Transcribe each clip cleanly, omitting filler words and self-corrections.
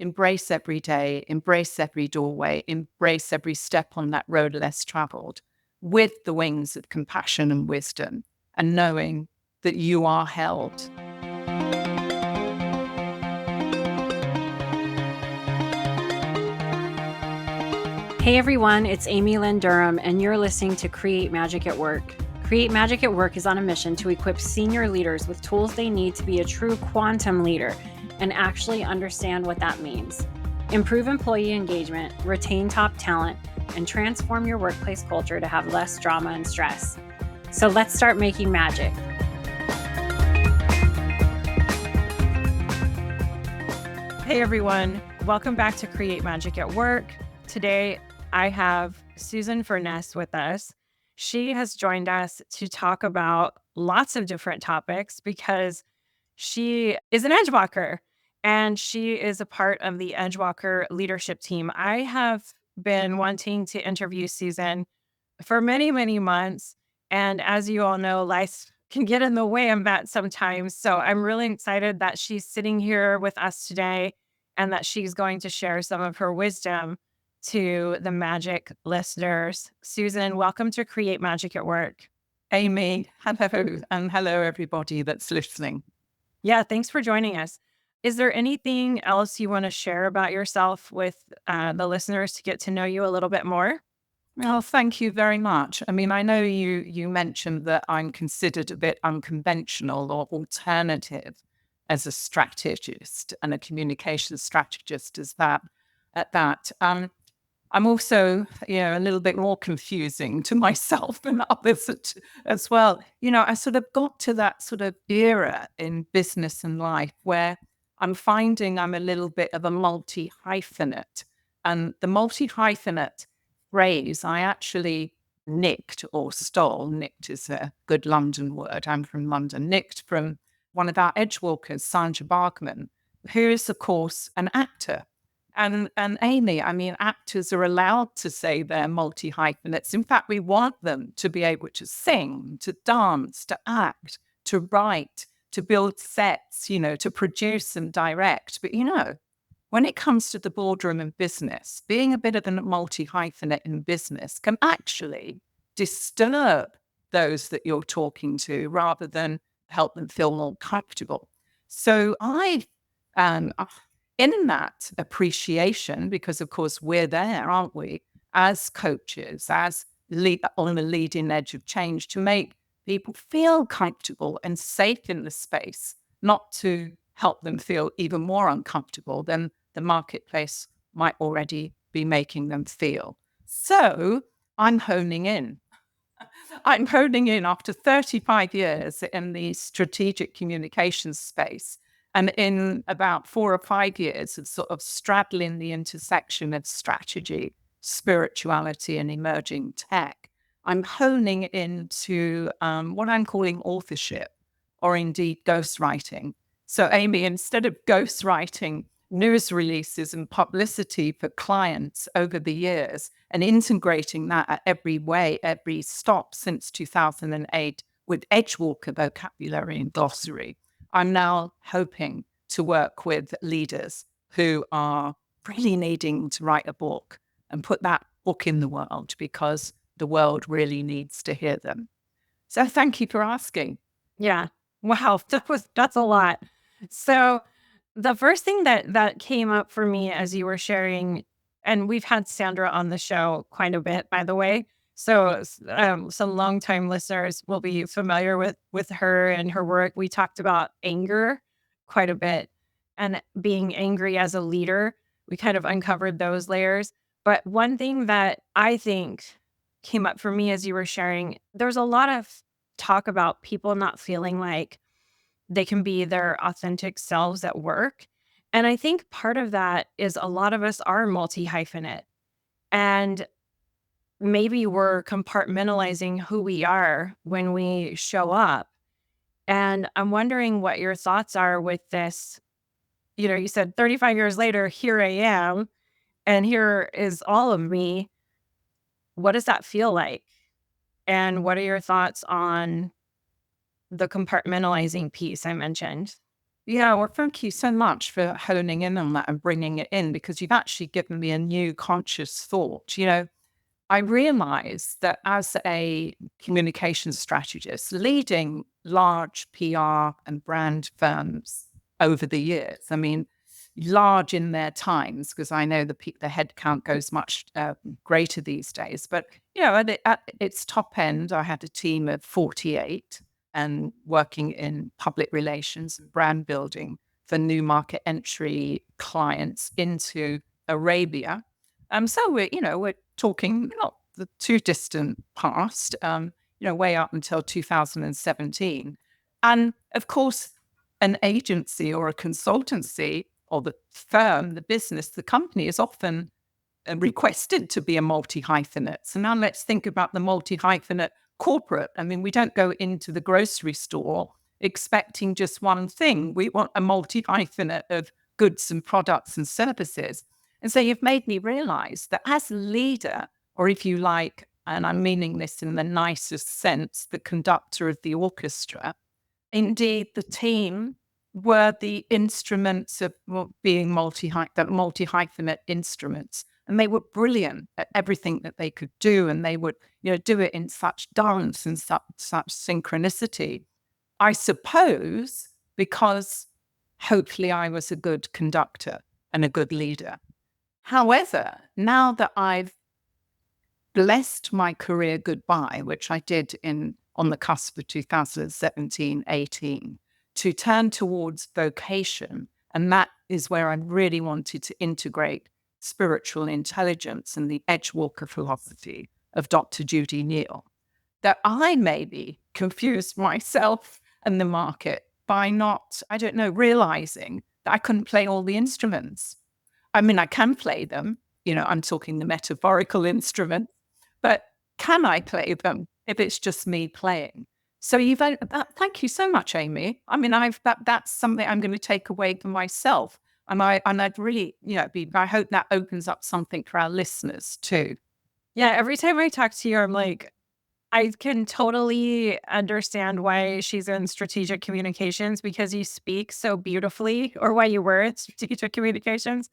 embrace every day, embrace every doorway, embrace every step on that road less traveled with the wings of compassion and wisdom, and knowing that you are held. Hey everyone, it's Amy Lynn, and you're listening to Create Magic at Work. Create Magic at Work is on a mission to equip senior leaders with tools they need to be a true quantum leader and actually understand what that means. Improve employee engagement, retain top talent, and transform your workplace culture to have less drama and stress. So let's start making magic. Hey everyone, welcome back to Create Magic at Work. Today, I have Susan Furness with us. She has joined us to talk about lots of different topics because she is an Edgewalker and she is a part of the Edgewalker leadership team. I have been wanting to interview Susan for many, many months. And as you all know, life can get in the way of that sometimes. So I'm really excited that she's sitting here with us today and that she's going to share some of her wisdom to the Magic listeners. Susan, welcome to Create Magic at Work. Amy, hello, and hello everybody that's listening. Yeah, thanks for joining us. Is there anything else you want to share about yourself with the listeners to get to know you a little bit more? Well, thank you very much. I mean, I know you mentioned that I'm considered a bit unconventional or alternative as a strategist and a communication strategist at that. I'm also, a little bit more confusing to myself and others as well. I sort of got to that sort of era in business and life where I'm finding I'm a little bit of a multi-hyphenate. And the multi-hyphenate phrase I actually nicked or stole. Nicked is a good London word. I'm from London. Nicked from one of our edgewalkers, Sandra Barkman, who is, of course, an actor. And Amy, I mean, actors are allowed to say they're multi-hyphenates. In fact, we want them to be able to sing, to dance, to act, to write, to build sets, to produce and direct. But, when it comes to the boardroom and business, being a bit of a multi-hyphenate in business can actually disturb those that you're talking to rather than help them feel more comfortable. So in that appreciation, because of course we're there, aren't we, as coaches, as on the leading edge of change, to make people feel comfortable and safe in the space, not to help them feel even more uncomfortable than the marketplace might already be making them feel. So I'm honing in. I'm honing in after 35 years in the strategic communications space, and in about 4 or 5 years of sort of straddling the intersection of strategy, spirituality, and emerging tech. I'm honing into what I'm calling authorship, or indeed ghostwriting. So, Amy, instead of ghostwriting news releases and publicity for clients over the years and integrating that at every stop since 2008 with Edgewalker vocabulary and glossary, I'm now hoping to work with leaders who are really needing to write a book and put that book in the world because the world really needs to hear them. So thank you for asking. Yeah. Wow. That's a lot. So the first thing that came up for me as you were sharing, and we've had Sandra on the show quite a bit, by the way. So some longtime listeners will be familiar with her and her work. We talked about anger quite a bit and being angry as a leader. We kind of uncovered those layers. But one thing that I think came up for me as you were sharing, there's a lot of talk about people not feeling like they can be their authentic selves at work. And I think part of that is a lot of us are multi-hyphenate. And maybe we're compartmentalizing who we are when we show up. And I'm wondering what your thoughts are with this. You said 35 years later, here I am, and here is all of me. What does that feel like? And what are your thoughts on the compartmentalizing piece I mentioned? Yeah, well, thank you so much for honing in on that and bringing it in, because you've actually given me a new conscious thought. I realized that as a communications strategist, leading large PR and brand firms over the years, I mean, large in their times, because I know the headcount goes much greater these days. But, at its top end, I had a team of 48 and working in public relations and brand building for new market entry clients into Arabia. So we're talking not the too distant past, way up until 2017. And of course, an agency or a consultancy or the firm, the business, the company is often requested to be a multi-hyphenate. So now let's think about the multi-hyphenate corporate. I mean, we don't go into the grocery store expecting just one thing. We want a multi-hyphenate of goods and products and services. And so you've made me realize that as a leader, or if you like, and I'm meaning this in the nicest sense, the conductor of the orchestra, indeed the team were the instruments of being multi-hyphenate instruments. And they were brilliant at everything that they could do. And they would, do it in such dance and such synchronicity. I suppose because hopefully I was a good conductor and a good leader. However, now that I've blessed my career goodbye, which I did on the cusp of 2017-18, to turn towards vocation, and that is where I really wanted to integrate spiritual intelligence and the Edgewalker philosophy of Dr. Judy Neal, that I maybe confused myself and the market by not, realizing that I couldn't play all the instruments. I mean, I can play them, I'm talking the metaphorical instrument, but can I play them if it's just me playing? So thank you so much, Amy. I mean, that's something I'm going to take away for myself. And I'd really, I hope that opens up something for our listeners too. Yeah, every time I talk to you, I'm like, I can totally understand why she's in strategic communications, because you speak so beautifully, or why you were in strategic communications.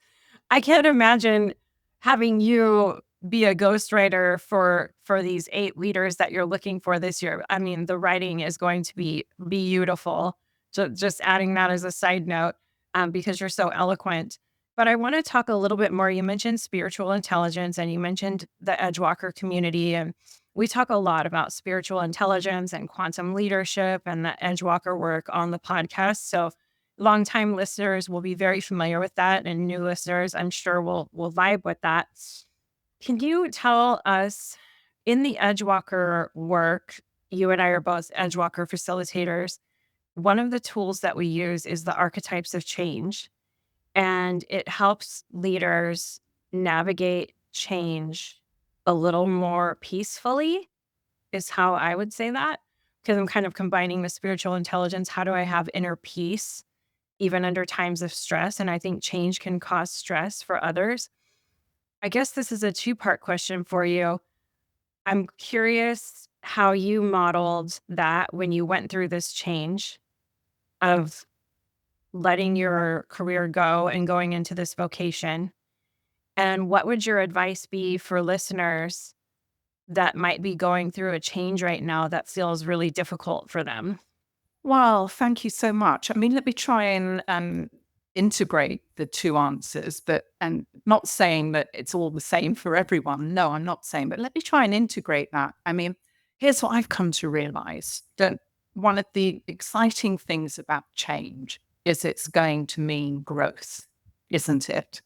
I can't imagine having you be a ghostwriter for these 8 leaders that you're looking for this year. I mean, the writing is going to be beautiful. So just adding that as a side note, because you're so eloquent. But I want to talk a little bit more. You mentioned spiritual intelligence, and you mentioned the Edgewalker community. And we talk a lot about spiritual intelligence and quantum leadership and the Edgewalker work on the podcast. So longtime listeners will be very familiar with that, and new listeners, I'm sure, will vibe with that. Can you tell us, in the Edgewalker work, you and I are both Edgewalker facilitators, one of the tools that we use is the archetypes of change, and it helps leaders navigate change a little more peacefully, is how I would say that, because I'm kind of combining the spiritual intelligence. How do I have inner peace even under times of stress? And I think change can cause stress for others. I guess this is a 2-part question for you. I'm curious how you modeled that when you went through this change of letting your career go and going into this vocation. And what would your advice be for listeners that might be going through a change right now that feels really difficult for them? Well, thank you so much. I mean, let me try and integrate the two answers, and not saying that it's all the same for everyone. No, I'm not saying, but let me try and integrate that. I mean, here's what I've come to realize, that one of the exciting things about change is it's going to mean growth, isn't it?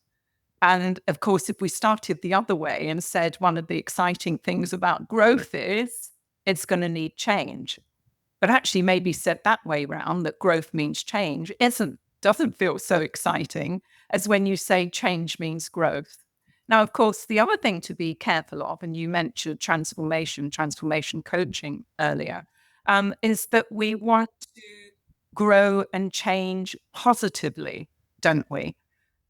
And of course, if we started the other way and said one of the exciting things about growth is it's going to need change, but actually maybe said that way round, that growth means change, doesn't feel so exciting as when you say change means growth. Now, of course, the other thing to be careful of, and you mentioned transformation coaching earlier, is that we want to grow and change positively, don't we?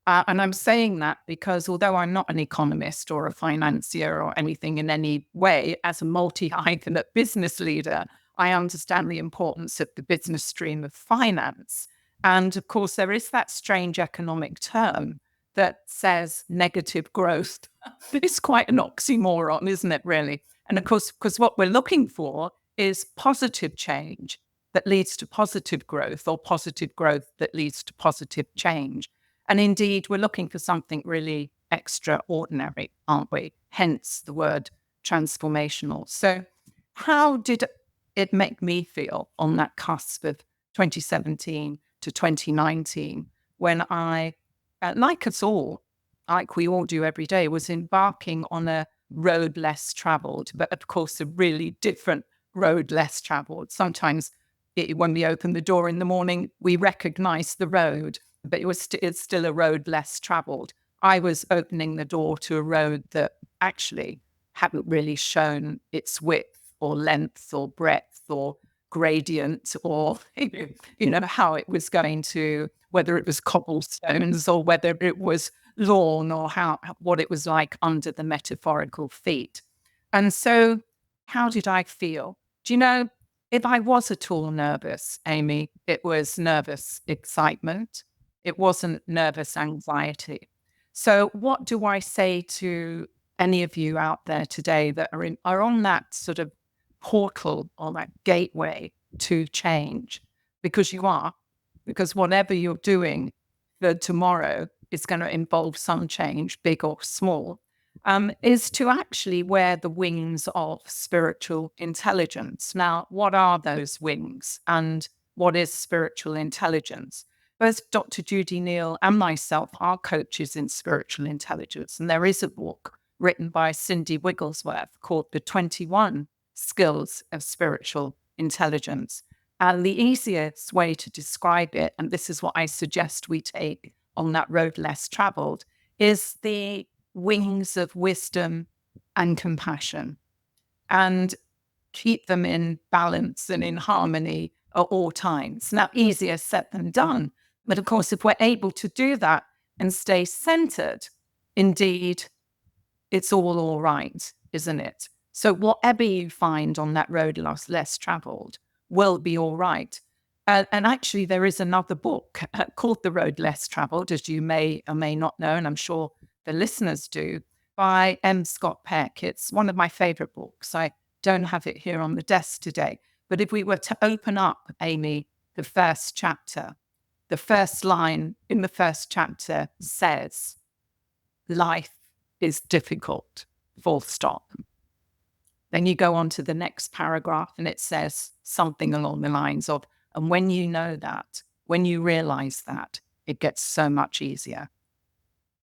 And I'm saying that because although I'm not an economist or a financier or anything in any way, as a multi-hyphenate business leader, I understand the importance of the business stream of finance. And of course, there is that strange economic term that says negative growth. It's quite an oxymoron, isn't it, really? And of course, because what we're looking for is positive change that leads to positive growth, or positive growth that leads to positive change. And indeed, we're looking for something really extraordinary, aren't we? Hence the word transformational. So, how did it make me feel on that cusp of 2017 to 2019 when I, like us all, like we all do every day, was embarking on a road less traveled, but of course, a really different road less traveled. Sometimes when we open the door in the morning, we recognize the road, but it's still a road less traveled. I was opening the door to a road that actually hadn't really shown its width or length or breadth or gradient, or how it was going to, whether it was cobblestones or whether it was lawn, or what it was like under the metaphorical feet. And so how did I feel? Do you know, if I was at all nervous, Amy, it was nervous excitement. It wasn't nervous anxiety. So what do I say to any of you out there today that are on that sort of portal or that gateway to change? Because you are, because whatever you're doing for tomorrow is going to involve some change, big or small, is to actually wear the wings of spiritual intelligence. Now, what are those wings, and what is spiritual intelligence? Both Dr. Judy Neal and myself are coaches in spiritual intelligence. And there is a book written by Cindy Wigglesworth called The 21 Skills of Spiritual Intelligence. And the easiest way to describe it, and this is what I suggest we take on that road less traveled, is the wings of wisdom and compassion, and keep them in balance and in harmony at all times. Now, easier said than done. But of course, if we're able to do that and stay centered, indeed, it's all right, isn't it? So whatever you find on that road less traveled will be all right. And actually, there is another book called The Road Less Traveled, as you may or may not know, and I'm sure the listeners do, by M. Scott Peck. It's one of my favorite books. I don't have it here on the desk today. But if we were to open up, Amy, the first chapter, the first line in the first chapter says, life is difficult, full stop. Then you go on to the next paragraph and it says something along the lines of, and when you know that, when you realize that, it gets so much easier.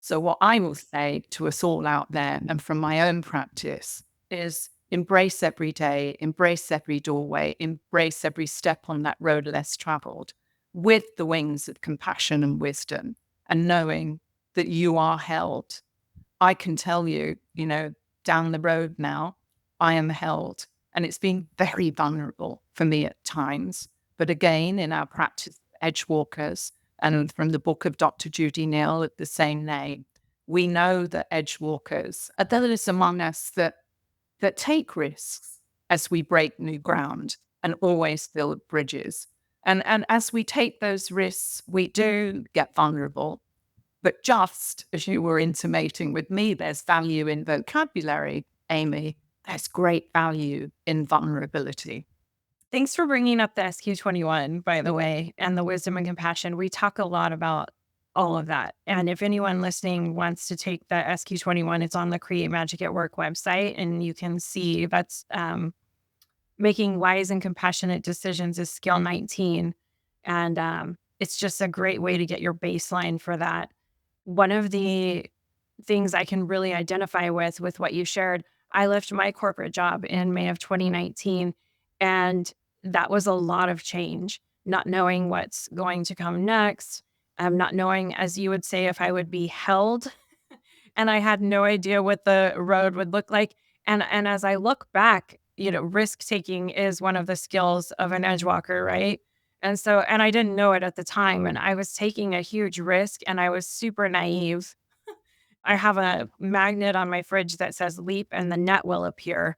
So what I will say to us all out there, and from my own practice, is embrace every day, embrace every doorway, embrace every step on that road less traveled with the wings of compassion and wisdom, and knowing that you are held. I can tell you, down the road now, I am held. And it's been very vulnerable for me at times. But again, in our practice, edge walkers, and from the book of Dr. Judy Neal at the same name, we know that edge walkers are those among us that take risks as we break new ground and always build bridges. And as we take those risks, we do get vulnerable. But just as you were intimating with me, there's value in vocabulary, Amy. There's great value in vulnerability. Thanks for bringing up the SQ21, by the way, and the wisdom and compassion. We talk a lot about all of that. And if anyone listening wants to take the SQ21, it's on the Create Magic at Work website. And you can see that's making wise and compassionate decisions is skill 19. And it's just a great way to get your baseline for that. One of the things I can really identify with what you shared, I left my corporate job in May of 2019, and that was a lot of change, not knowing what's going to come next, not knowing, as you would say, if I would be held, and I had no idea what the road would look like. And as I look back, risk taking is one of the skills of an edge walker, right? And so, and I didn't know it at the time, and I was taking a huge risk, and I was super naive. I have a magnet on my fridge that says leap and the net will appear.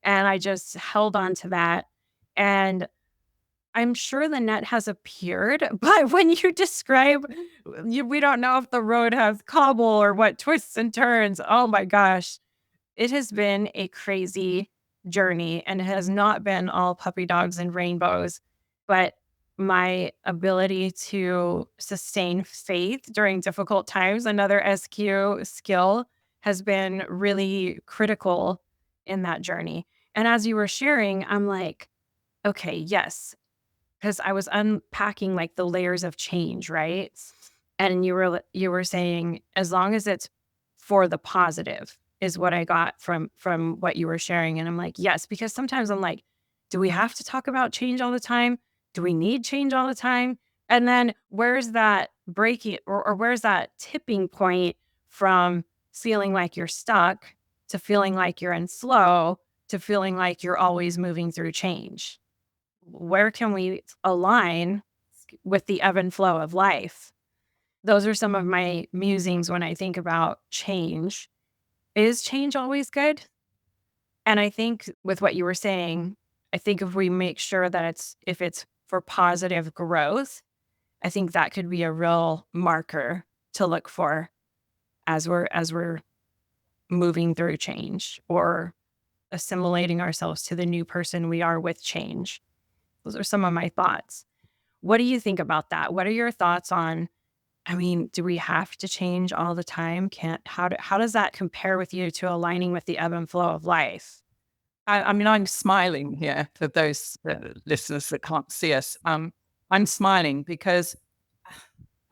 And I just held on to that. And I'm sure the net has appeared, but when you describe, we don't know if the road has cobble or what twists and turns. Oh my gosh. It has been a crazy journey and it has not been all puppy dogs and rainbows, but my ability to sustain faith during difficult times, another SQ skill, has been really critical in that journey. And as you were sharing, I'm like, okay, yes, because I was unpacking like the layers of change, right? And you were saying as long as it's for the positive is what I got from what you were sharing. And I'm like, yes, because sometimes I'm like, do we have to talk about change all the time? Do we need change all the time? And then where's that breaking or where's that tipping point from feeling like you're stuck to feeling like you're in flow to feeling like you're always moving through change? Where can we align with the ebb and flow of life? Those are some of my musings when I think about change. Is change always good? And I think with what you were saying, I think if we make sure that if it's for positive growth, I think that could be a real marker to look for as we're moving through change or assimilating ourselves to the new person we are with change. Those are some of my thoughts. What do you think about that? What are your thoughts on, I mean, do we have to change all the time? How does that compare with you to aligning with the ebb and flow of life? I mean, I'm smiling here for those listeners that can't see us. I'm smiling because,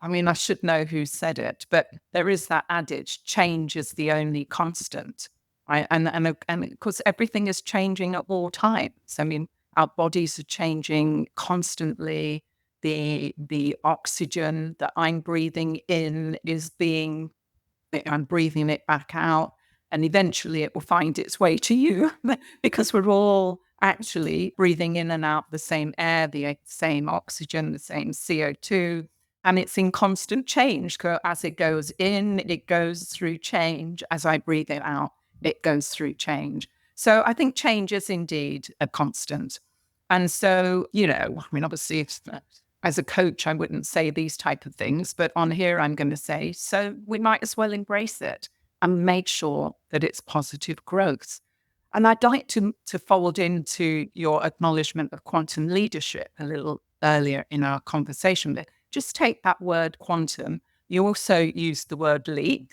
I mean, I should know who said it, but there is that adage: change is the only constant. Right? And of course, everything is changing at all times. I mean, our bodies are changing constantly. The oxygen that I'm breathing in I'm breathing it back out, and eventually it will find its way to you because we're all actually breathing in and out the same air, the same oxygen, the same CO2, and it's in constant change. As it goes in, it goes through change. As I breathe it out, it goes through change. So I think change is indeed a constant. And so, I mean, obviously, as a coach, I wouldn't say these type of things, but on here, I'm going to say, so we might as well embrace it and make sure that it's positive growth. And I'd like to fold into your acknowledgement of quantum leadership a little earlier in our conversation. But just take that word quantum. You also used the word leap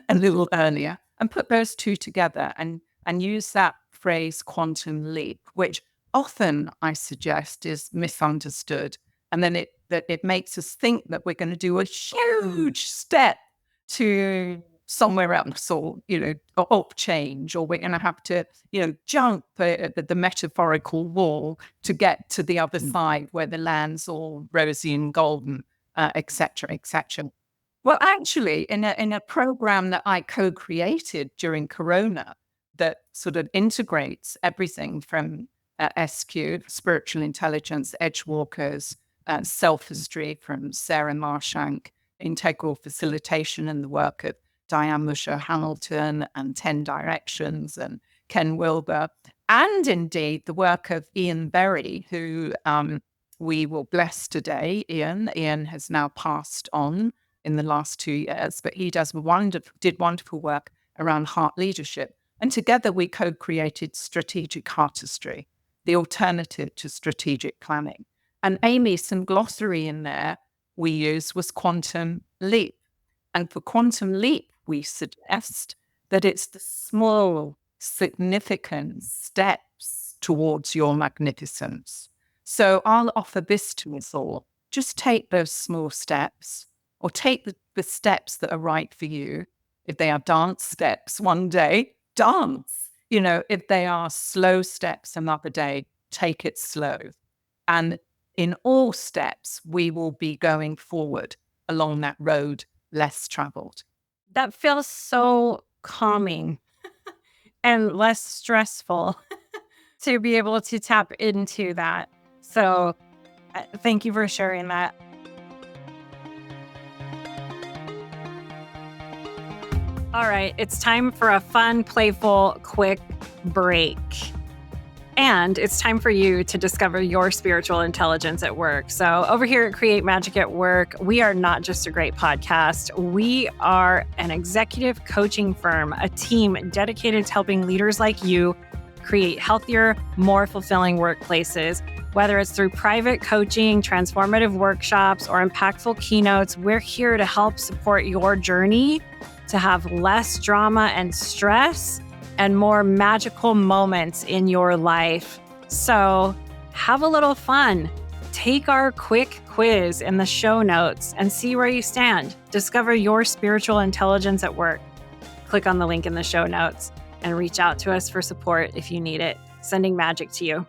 a little earlier, and put those two together and use that phrase quantum leap, which often I suggest is misunderstood. And then it makes us think that we're going to do a huge step to somewhere else, or up change, or we're going to have to jump the metaphorical wall to get to the other side where the land's all rosy and golden, etc., etc. Well, actually, in a program that I co-created during Corona that sort of integrates everything from SQ, spiritual intelligence, edge walkers, self-history from Sarah Marshank, integral facilitation, and the work of Diane Musher Hamilton and 10 Directions and Ken Wilber, and indeed the work of Ian Berry, who we will bless today. Ian has now passed on in the last 2 years, but he did wonderful work around heart leadership. And together we co-created Strategic Heartistry, the alternative to strategic planning. And Amy, some glossary in there we used was quantum leap. And for quantum leap, we suggest that it's the small, significant steps towards your magnificence. So I'll offer this to us all. Just take those small steps, or take the steps that are right for you. If they are dance steps one day, dance. If they are slow steps another day, take it slow. And in all steps, we will be going forward along that road less traveled. That feels so calming and less stressful to be able to tap into that. So thank you for sharing that. All right, it's time for a fun, playful, quick break. And it's time for you to discover your spiritual intelligence at work. So, over here at Create Magic at Work, we are not just a great podcast. We are an executive coaching firm, a team dedicated to helping leaders like you create healthier, more fulfilling workplaces. Whether it's through private coaching, transformative workshops, or impactful keynotes, we're here to help support your journey to have less drama and stress and more magical moments in your life. So have a little fun. Take our quick quiz in the show notes and see where you stand. Discover your spiritual intelligence at work. Click on the link in the show notes and reach out to us for support if you need it. Sending magic to you.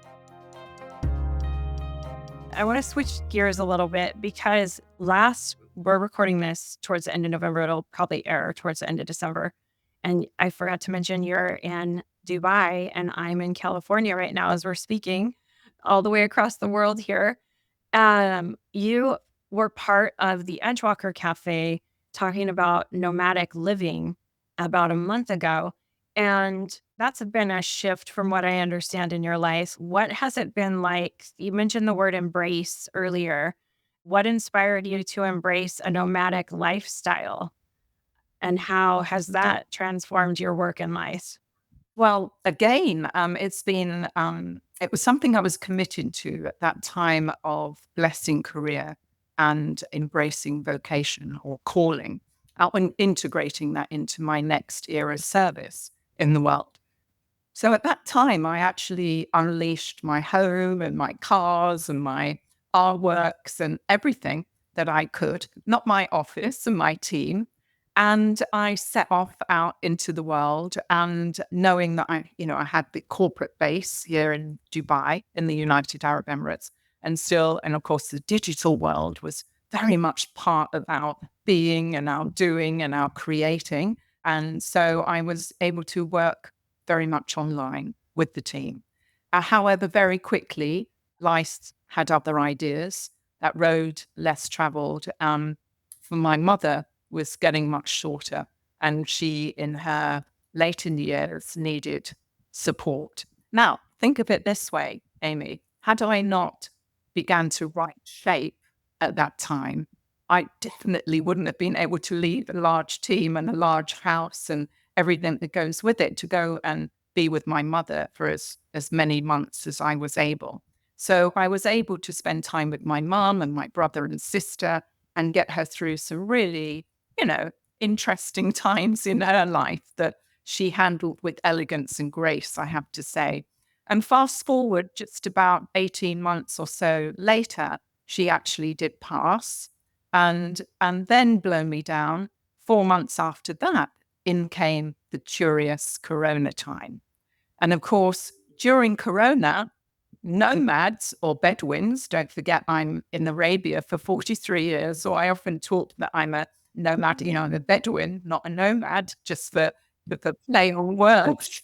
I want to switch gears a little bit because we're recording this towards the end of November. It'll probably air towards the end of December. And I forgot to mention you're in Dubai and I'm in California right now as we're speaking, all the way across the world here. You were part of the Edgewalker Cafe talking about nomadic living about a month ago. And that's been a shift from what I understand in your life. What has it been like? You mentioned the word embrace earlier. What inspired you to embrace a nomadic lifestyle? And how has that transformed your work and life? Well, again, it was something I was committed to at that time of blessing career and embracing vocation or calling, and integrating that into my next era service in the world. So at that time, I actually unleashed my home and my cars and my artworks and everything that I could, not my office and my team. And I set off out into the world, and knowing that I had the corporate base here in Dubai, in the United Arab Emirates, and of course, the digital world was very much part of our being and our doing and our creating. And so I was able to work very much online with the team. However, very quickly, life had other ideas. That road less traveled for my mother was getting much shorter, and she, in her later years, needed support. Now, think of it this way, Amy. Had I not began to write shape at that time, I definitely wouldn't have been able to leave a large team and a large house and everything that goes with it to go and be with my mother for as many months as I was able. So I was able to spend time with my mom and my brother and sister and get her through some really, interesting times in her life that she handled with elegance and grace, I have to say. And fast forward just about 18 months or so later, she actually did pass. And then blow me down, 4 months after that, in came the curious Corona time. And of course, during Corona, nomads or Bedouins, don't forget I'm in Arabia for 43 years, so I often talk that I'm a nomad, I'm a Bedouin, not a nomad, just for the play on words.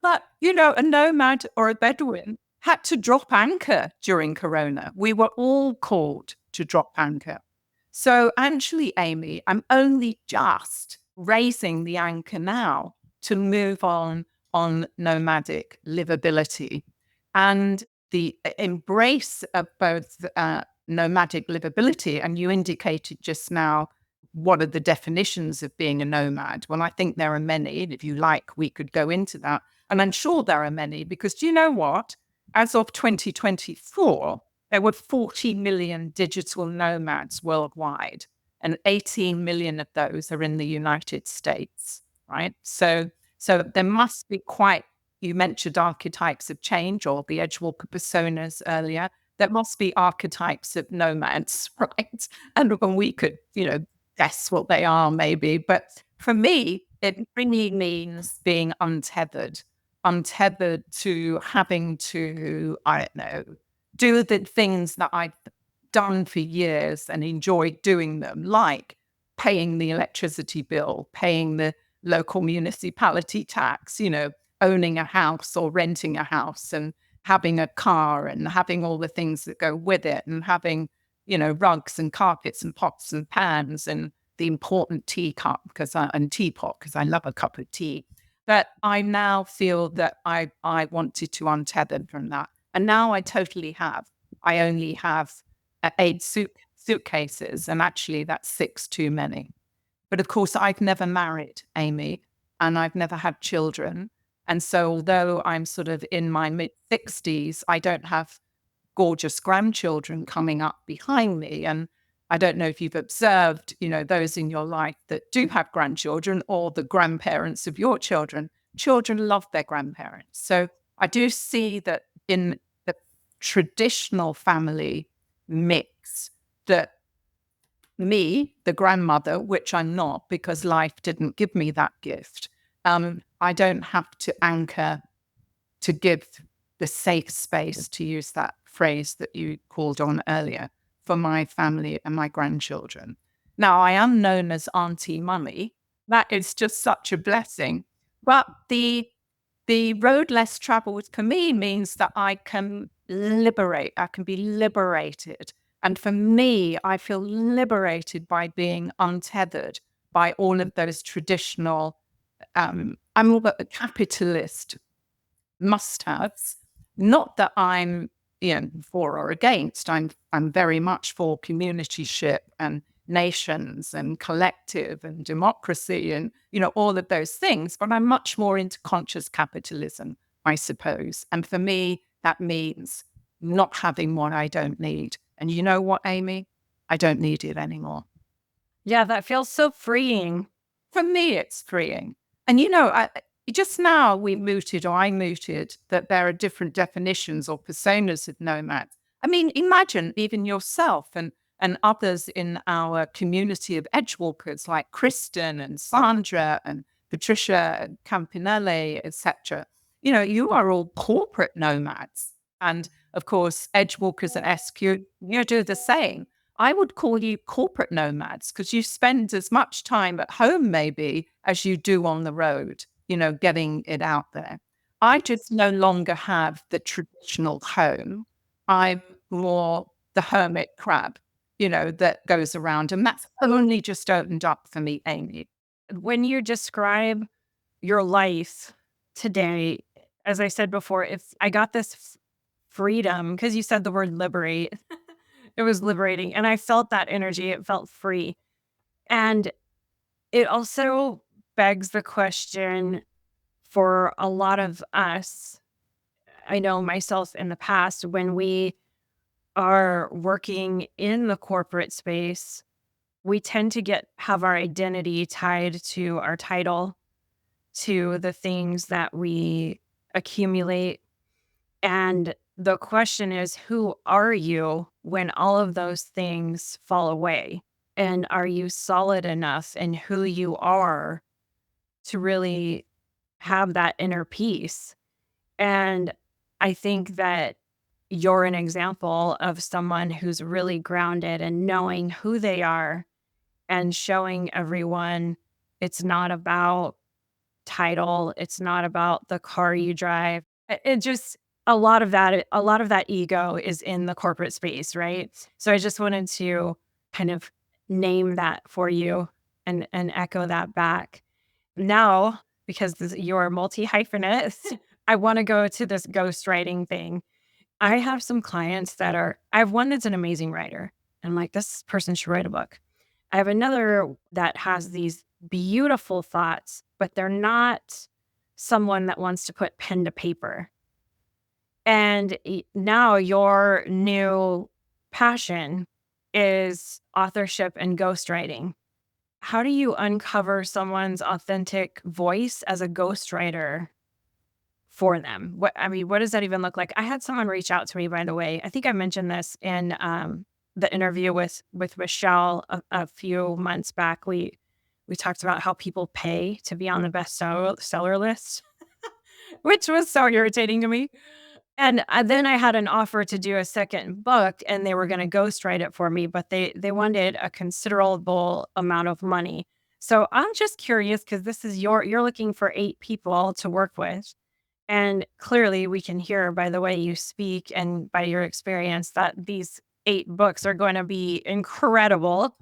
But, a nomad or a Bedouin had to drop anchor during Corona. We were all called to drop anchor. So actually, Amy, I'm only just raising the anchor now to move on nomadic livability. And the embrace of both nomadic livability, and you indicated just now, what are the definitions of being a nomad? Well, I think there are many. And if you like, we could go into that. And I'm sure there are many, because do you know what? As of 2024, there were 40 million digital nomads worldwide, and 18 million of those are in the United States, right? So there must be you mentioned archetypes of change or the Edgewalker personas earlier. There must be archetypes of nomads, right? And we could, guess what they are maybe. But for me, it really means being untethered to having to, I don't know, do the things that I've done for years and enjoyed doing them, like paying the electricity bill, paying the local municipality tax, owning a house or renting a house, and having a car and having all the things that go with it, and having, rugs and carpets and pots and pans and the important teapot because I love a cup of tea. that I now feel that I wanted to untether from that. And now I totally have. I only have eight suitcases, and actually that's six too many. But of course, I've never married, Amy, and I've never had children. And so, although I'm sort of in my mid 60s, I don't have gorgeous grandchildren coming up behind me. And I don't know if you've observed, those in your life that do have grandchildren or the grandparents of your children. Children love their grandparents. So I do see that in the traditional family mix, that me, the grandmother, which I'm not because life didn't give me that gift, I don't have to anchor to give the safe space, to use that phrase that you called on earlier, for my family and my grandchildren. Now, I am known as Auntie Mummy. That is just such a blessing. But the road less traveled for me means that I can liberate. I can be liberated. And for me, I feel liberated by being untethered by all of those traditional, I'm all about the capitalist must-haves. Not that I'm for or against. I'm very much for communityship and nations and collective and democracy and all of those things. But I'm much more into conscious capitalism, I suppose. And for me, that means not having what I don't need. And you know what, Amy? I don't need it anymore. Yeah, that feels so freeing. For me, it's freeing. And just now I mooted that there are different definitions or personas of nomads. I mean, imagine even yourself and others in our community of edgewalkers like Kristen and Sandra and Patricia and Campinelli, etc. You are all corporate nomads. And of course, edgewalkers and SQ, do the same. I would call you corporate nomads because you spend as much time at home maybe as you do on the road, getting it out there. I just no longer have the traditional home. I'm more the hermit crab, that goes around. And that's only just opened up for me, Amy. When you describe your life today, as I said before, if I got this freedom, because you said the word liberate, it was liberating. And I felt that energy. It felt free. And it also begs the question for a lot of us, I know myself in the past, when we are working in the corporate space, we tend to have our identity tied to our title, to the things that we accumulate. And the question is, who are you when all of those things fall away? And are you solid enough in who you are to really have that inner peace? And I think that you're an example of someone who's really grounded and knowing who they are and showing everyone it's not about title. It's not about the car you drive. It just, a lot of that ego is in the corporate space, right? So I just wanted to kind of name that for you and echo that back. Now, because you're multi-hyphenate, I want to go to this ghostwriting thing. I have some clients I have one that's an amazing writer. I'm like, this person should write a book. I have another that has these beautiful thoughts, but they're not someone that wants to put pen to paper. And now your new passion is authorship and ghostwriting. How do you uncover someone's authentic voice as a ghostwriter for them? What does that even look like? I had someone reach out to me, by the way. I think I mentioned this in the interview with Michelle a few months back. We talked about how people pay to be on the bestseller list, which was so irritating to me. And then I had an offer to do a second book, and they were going to ghostwrite it for me, but they wanted a considerable amount of money. So I'm just curious, because this is you're looking for 8 people to work with. And clearly we can hear by the way you speak and by your experience that these 8 books are going to be incredible.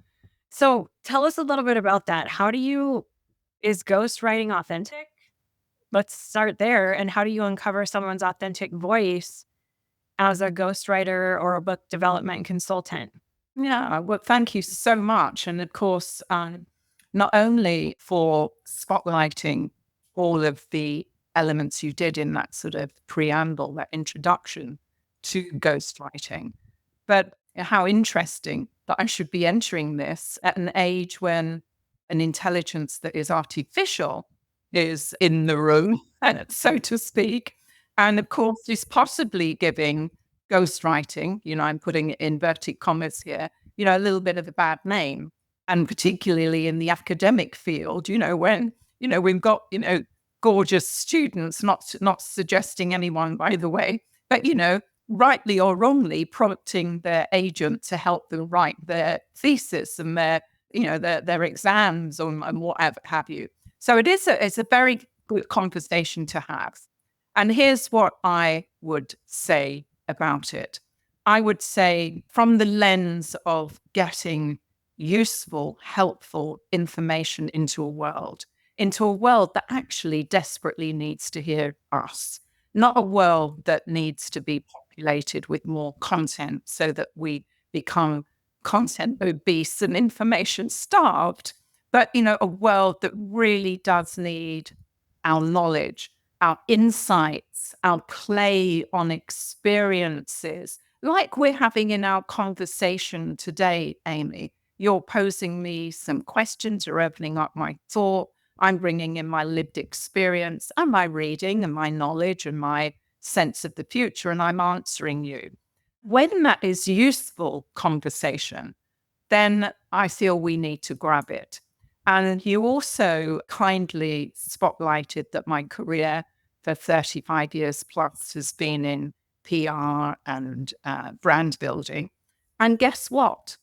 So tell us a little bit about that. Is ghostwriting authentic? let's start there. And how do you uncover someone's authentic voice as a ghostwriter or a book development consultant? Yeah, well, thank you so much. And of course, not only for spotlighting all of the elements you did in that sort of preamble, that introduction to ghostwriting, but how interesting that I should be entering this at an age when an intelligence that is artificial is in the room, so to speak. And of course, is possibly giving ghostwriting, I'm putting it in inverted commas here, a little bit of a bad name. And particularly in the academic field, when, we've got, gorgeous students, not suggesting anyone, by the way, but, rightly or wrongly prompting their agent to help them write their thesis and their exams and whatever have you. So it's a very good conversation to have. And here's what I would say about it. I would say from the lens of getting useful, helpful information into a world that actually desperately needs to hear us, not a world that needs to be populated with more content so that we become content obese and information starved, but, a world that really does need our knowledge, our insights, our play on experiences, like we're having in our conversation today, Amy. You're posing me some questions, you're opening up my thought, I'm bringing in my lived experience and my reading and my knowledge and my sense of the future, and I'm answering you. When that is useful conversation, then I feel we need to grab it. And you also kindly spotlighted that my career for 35 years plus has been in PR and brand building. And guess what?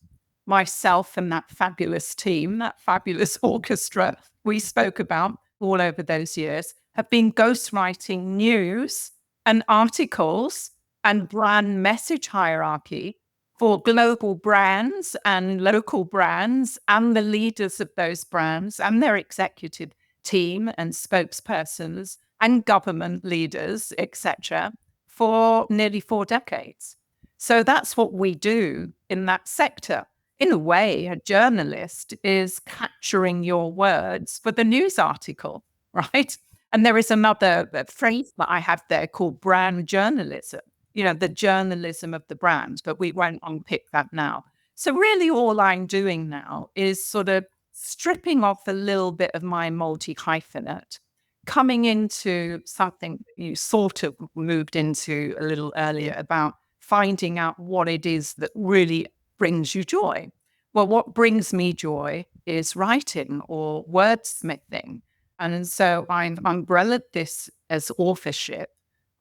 Myself and that fabulous team, that fabulous orchestra we spoke about all over those years, have been ghostwriting news and articles and brand message hierarchy for global brands and local brands and the leaders of those brands and their executive team and spokespersons and government leaders, etc., for nearly 4 decades. So that's what we do in that sector. In a way, a journalist is capturing your words for the news article, right? And there is another phrase that I have there called brand journalism, the journalism of the brand, but we won't unpick that now. So really all I'm doing now is sort of stripping off a little bit of my multi-hyphenate, coming into something you sort of moved into a little earlier about finding out what it is that really brings you joy. Well, what brings me joy is writing or wordsmithing. And so I've umbrellaed this as authorship.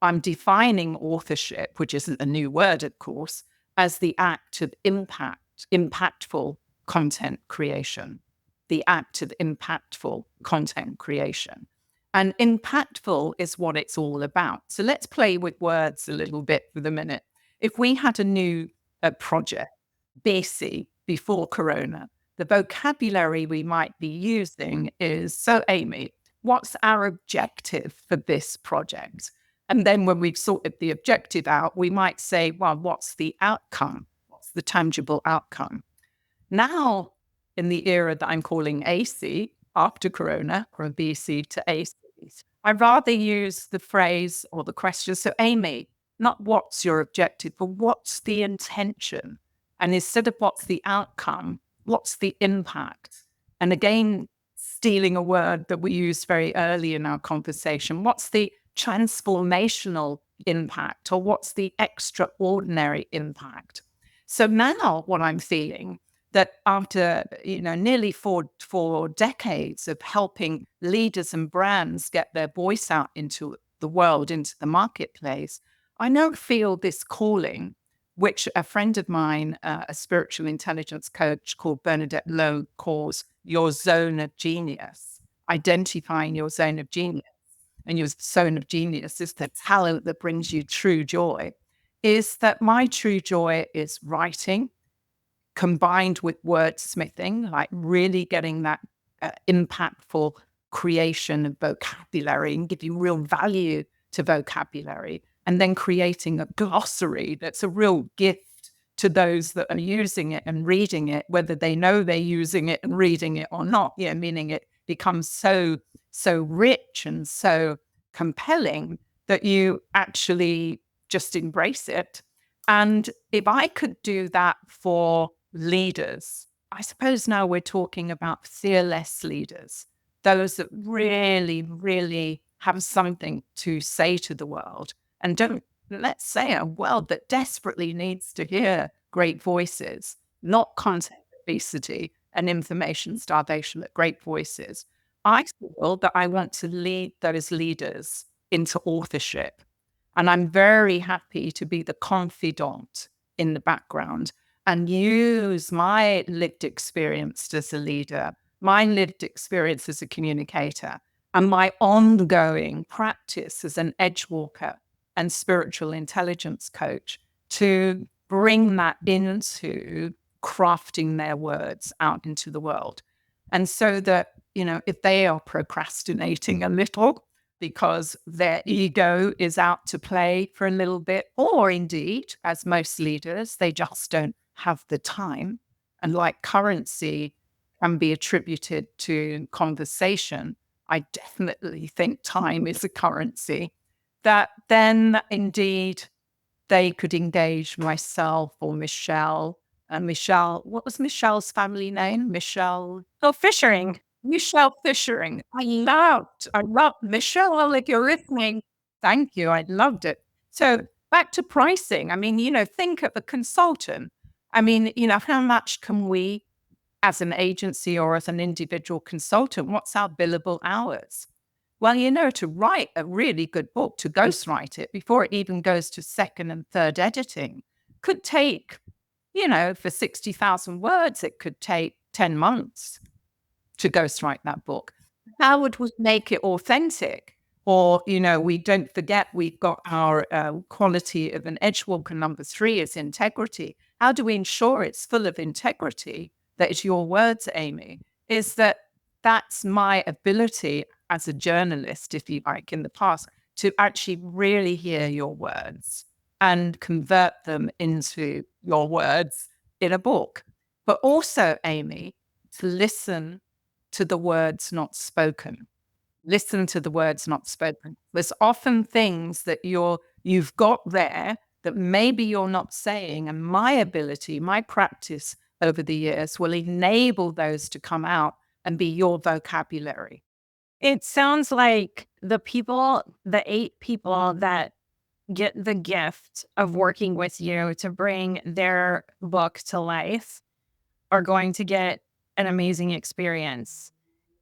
I'm defining authorship, which isn't a new word, of course, as the act of impactful content creation. The act of impactful content creation. And impactful is what it's all about. So let's play with words a little bit for the minute. If we had a new project, BC, before Corona, the vocabulary we might be using is, so Amy, what's our objective for this project? And then when we've sorted the objective out, we might say, well, what's the outcome? What's the tangible outcome? Now, in the era that I'm calling AC, after Corona, from BC to AC, I'd rather use the phrase or the question, so Amy, not what's your objective, but what's the intention? And instead of what's the outcome, what's the impact? And again, stealing a word that we used very early in our conversation, what's the transformational impact or what's the extraordinary impact? So now what I'm feeling that after nearly four decades of helping leaders and brands get their voice out into the world, into the marketplace, I now feel this calling, which a friend of mine, a spiritual intelligence coach called Bernadette Lowe, calls your zone of genius, identifying your zone of genius. And your zone of genius is the talent that brings you true joy, is that my true joy is writing, combined with wordsmithing, like really getting that impactful creation of vocabulary and give you real value to vocabulary, and then creating a glossary that's a real gift to those that are using it and reading it, whether they know they're using it and reading it or not, meaning it becomes so rich and so compelling that you actually just embrace it. And if I could do that for leaders, I suppose now we're talking about fearless leaders, those that really, really have something to say to the world and don't, let's say, a world that desperately needs to hear great voices, not content obesity and information starvation, but great voices. I feel that I want to lead those leaders into authorship. And I'm very happy to be the confidant in the background and use my lived experience as a leader, my lived experience as a communicator, and my ongoing practice as an edge walker and spiritual intelligence coach to bring that into crafting their words out into the world. And so that, if they are procrastinating a little because their ego is out to play for a little bit, or indeed, as most leaders, they just don't have the time. And like currency can be attributed to conversation, I definitely think time is a currency, that then indeed they could engage myself or Michelle. And Michelle, what was Michelle's family name? Michelle Fishering. I loved Michelle. If you're listening, thank you. I loved it. So back to pricing. I mean, think of a consultant. I mean, how much can we, as an agency or as an individual consultant, what's our billable hours? Well, to write a really good book, to ghostwrite it before it even goes to second and third editing could take, for 60,000 words, it could take 10 months to ghostwrite that book. How would we make it authentic? Or, we don't forget we've got our quality of an edgewalker number 3 is integrity. How do we ensure it's full of integrity? That is your words, Amy, that's my ability as a journalist, if you like, in the past, to actually really hear your words and convert them into your words in a book. But also, Amy, to listen to the words not spoken. Listen to the words not spoken. There's often things that you've got there that maybe you're not saying. And my ability, my practice over the years will enable those to come out and be your vocabulary. It sounds like the 8 people that get the gift of working with you to bring their book to life are going to get an amazing experience.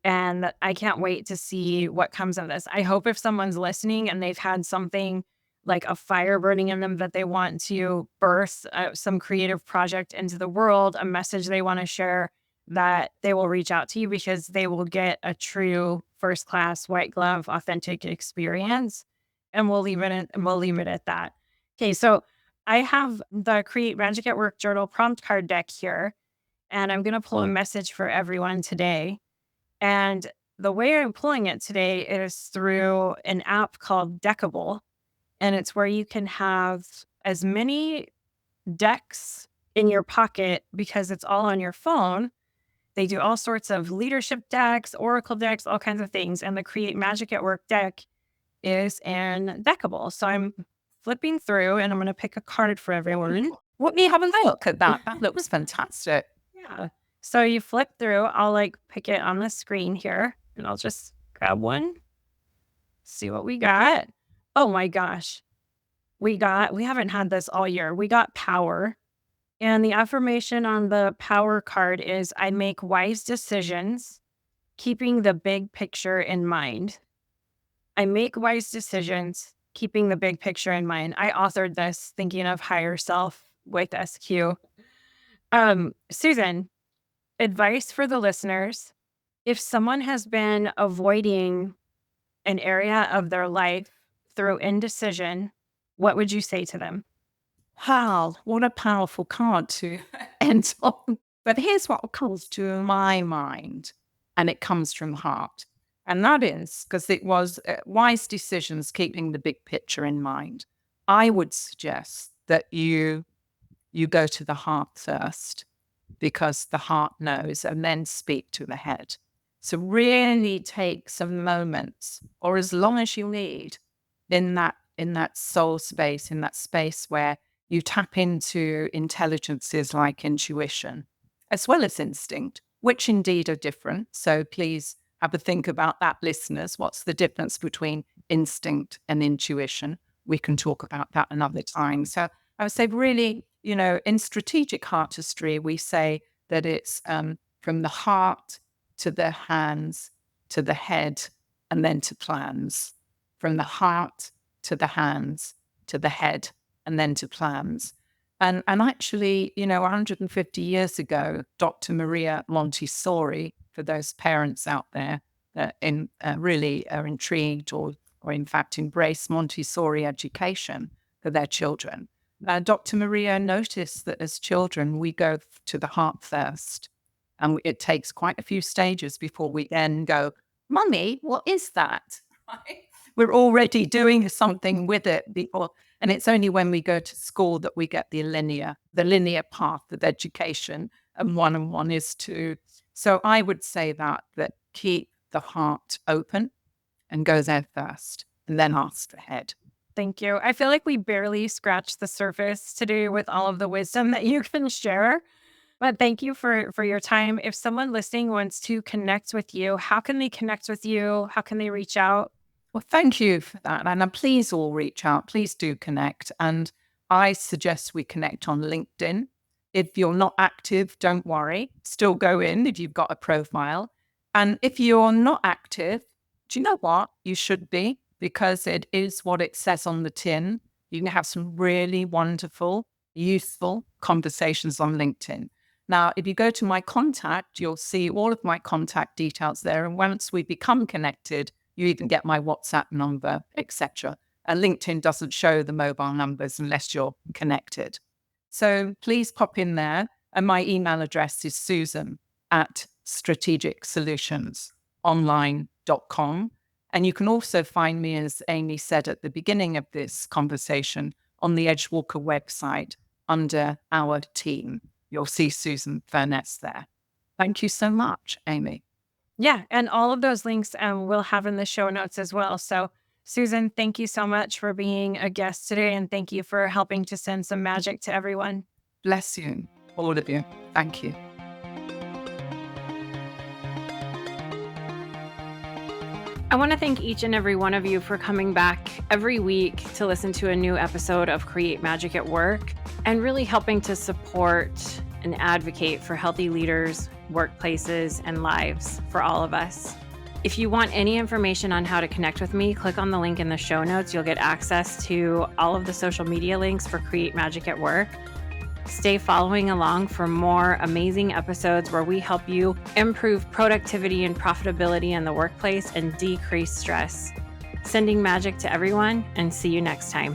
And I can't wait to see what comes of this. I hope if someone's listening and they've had something like a fire burning in them that they want to birth some creative project into the world, a message they want to share, that they will reach out to you because they will get a true first class, white glove, authentic experience. And we'll leave it at that. Okay, so I have the Create Magic at Work Journal prompt card deck here, and I'm going to pull a message for everyone today. And the way I'm pulling it today is through an app called Deckable. And it's where you can have as many decks in your pocket because it's all on your phone. They do all sorts of leadership decks, oracle decks, all kinds of things. And the Create Magic at Work deck is in Deckable. So I'm flipping through and I'm going to pick a card for everyone. Let me have a look at that. That looks fantastic. Yeah. So you flip through, I'll pick it on the screen here and I'll just grab one, see what we got. Oh my gosh. We haven't had this all year. We got power. And the affirmation on the power card is I make wise decisions, keeping the big picture in mind. I make wise decisions, keeping the big picture in mind. I authored this thinking of higher self with SQ. Susan, advice for the listeners. If someone has been avoiding an area of their life through indecision, what would you say to them? Wow, what a powerful card to end on. But here's what comes to my mind, and it comes from heart. And that is because it was wise decisions, keeping the big picture in mind. I would suggest that you go to the heart first, because the heart knows, and then speak to the head. So really take some moments, or as long as you need, in that soul space, in that space where you tap into intelligences like intuition, as well as instinct, which indeed are different. So please have a think about that, listeners. What's the difference between instinct and intuition? We can talk about that another time. So I would say really, in strategic artistry, we say that it's from the heart to the hands to the head and then to plans. From the heart to the hands to the head and then to plans. And actually, 150 years ago, Dr. Maria Montessori, for those parents out there that really are intrigued or in fact embrace Montessori education for their children, Dr. Maria noticed that as children, we go to the heart first. And it takes quite a few stages before we then go, Mummy, what is that? Right? We're already doing something with it before. And it's only when we go to school that we get the linear path of education, and one is two. So I would say that keep the heart open and go there first, and then ask the head. Thank you. I feel like we barely scratched the surface today with all of the wisdom that you can share. But thank you for your time. If someone listening wants to connect with you, how can they connect with you? How can they reach out? Well, thank you for that. And please all reach out. Please do connect. And I suggest we connect on LinkedIn. If you're not active, don't worry. Still go in if you've got a profile. And if you're not active, do you know what? You should be, because it is what it says on the tin. You can have some really wonderful, useful conversations on LinkedIn. Now, if you go to my contact, you'll see all of my contact details there. And once we become connected, you even get my WhatsApp number, etc. And LinkedIn doesn't show the mobile numbers unless you're connected. So please pop in there. And my email address is susan@strategicsolutionsonline.com. And you can also find me, as Amy said at the beginning of this conversation, on the Edgewalker website under our team. You'll see Susan Furness there. Thank you so much, Amy. Yeah, and all of those links we'll have in the show notes as well. So, Susan, thank you so much for being a guest today, and thank you for helping to send some magic to everyone. Bless you, all of you. Thank you. I want to thank each and every one of you for coming back every week to listen to a new episode of Create Magic at Work, and really helping to support and advocate for healthy leaders, workplaces, and lives for all of us. If you want any information on how to connect with me, click on the link in the show notes. You'll get access to all of the social media links for Create Magic at Work. Stay following along for more amazing episodes where we help you improve productivity and profitability in the workplace and decrease stress. Sending magic to everyone, and see you next time.